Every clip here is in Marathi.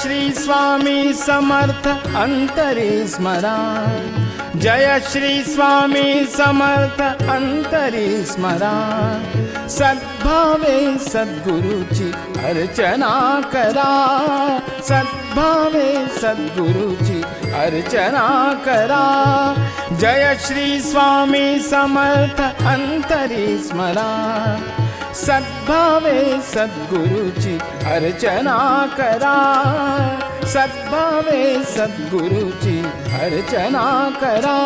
श्री स्वामी समर्थ अंतरी स्मरा, जय श्री स्वामी समर्थ अंतरी स्मरा. सद्भावे सद्गुरुची अर्चना करा, सद्भावे सद्गुरुची अर्चना करा. जय श्री स्वामी समर्थ अंतरी स्मरा, सद्भावे सद्गुरुची अर्चना करा, सद्भावे सद्गुरुची अर्चना करा.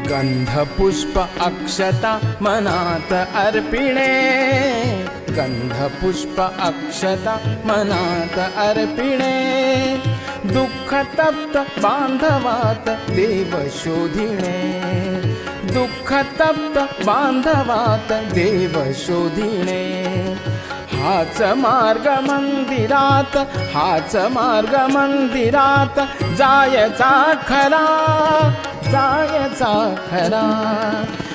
गंधपुष्प अक्षता मनात अर्पिणे, गंधपुष्प अक्षता मनात अर्पिणे. दुःख तप्त बांधवात देव शोधिणे, दुःख तप्त बांधवात देव शोधिणे. हाच मार्ग मंदिरात, हाच मार्ग मंदिरात जायचा खरा, जायचा खरा.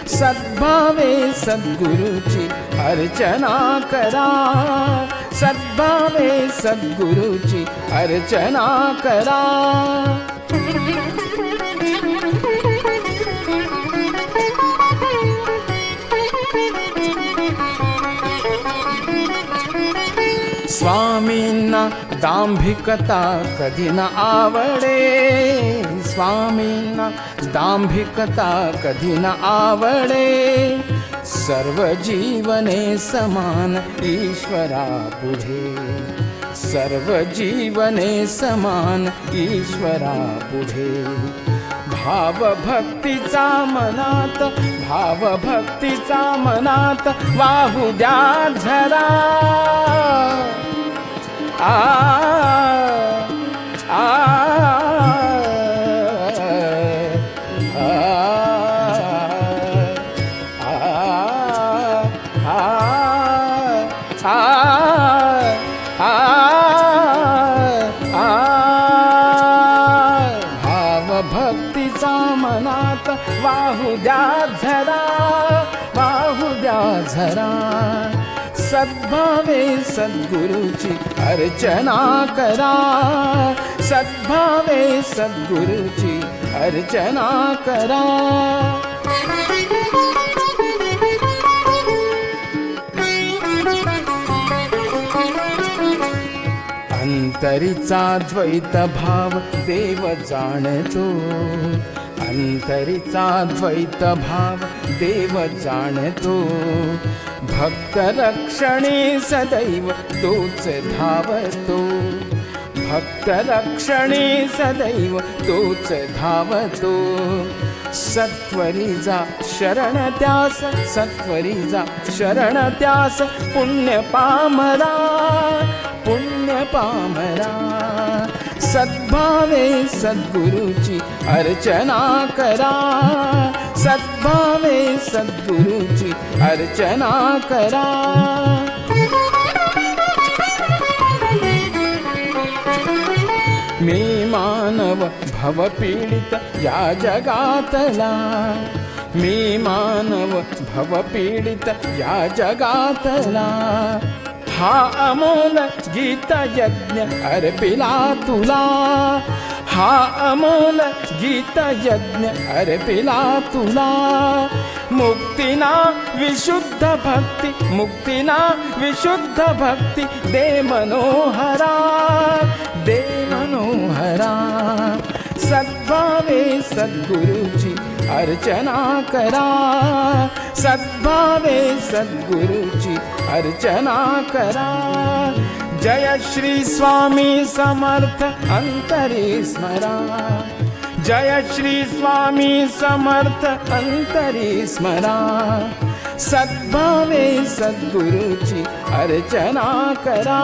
सद्भावे सद्गुरुची अर्चना करा, सद्भावे सद्गुरुची अर्चना करा. स्वामींना दांभिकता कधी न आवडे, स्वामींना दांभिकता कधी न आवडे. सर्व जीवने समान ईश्वरा पुढे, सर्व जीवने समान ईश्वरा पुढे. भाव भक्तीचा मनात, भाव भक्तीचा मनात वाहू द्या झरा. आ आ भाव भक्तीचा मनात वाहू द्या झरा, वाहू द्या झरा. सद्भावे सद्गुरुची अर्चना करा, सद्भावे सद्गुरुची अर्चना करा. अंतरीचा द्वैत भाव देव जाणतो, अंतरीचा द्वैत भाव देव जाणतो. भक्त रक्षणी सदैव तोच धावतो, भक्त रक्षणी सदैव तोच धावतो. सत्वरी जा शरण त्यास, सत्वरी जा शरण त्यास. पुण्य पामरा, पुण्य पामरा. सद्भावे सद्गुरुची अर्चना करा, सद्भावे सद्गुरुची अर्चना करा. मी मानव भवपीडित या जगातला, मी मानव भवपीडित या जगातला. हा अमोल गीत यज्ञ अर्पिला तुला, हा अमोल गीत यज्ञ अर्पिला तुला. मुक्तीना विशुद्ध भक्ती, मुक्तीना विशुद्ध भक्ती दे मनोहरा, दे मनोहरा. सद्भावे सद्गुरुची अर्चना करा, सद्भावे सद्गुरुची अर्चना करा. जय श्री स्वामी समर्थ अंतरी स्मरा, जय श्री स्वामी समर्थ अंतरी स्मरा. सद्भावे सद्गुरुची अर्चना करा,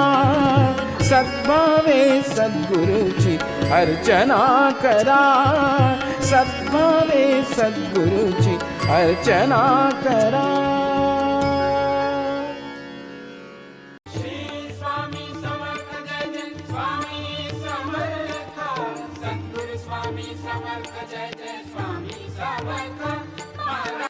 सद्भावे सद्गुरुची अर्चना करा, सद्भावे सद्गुरुची अर्चना करा.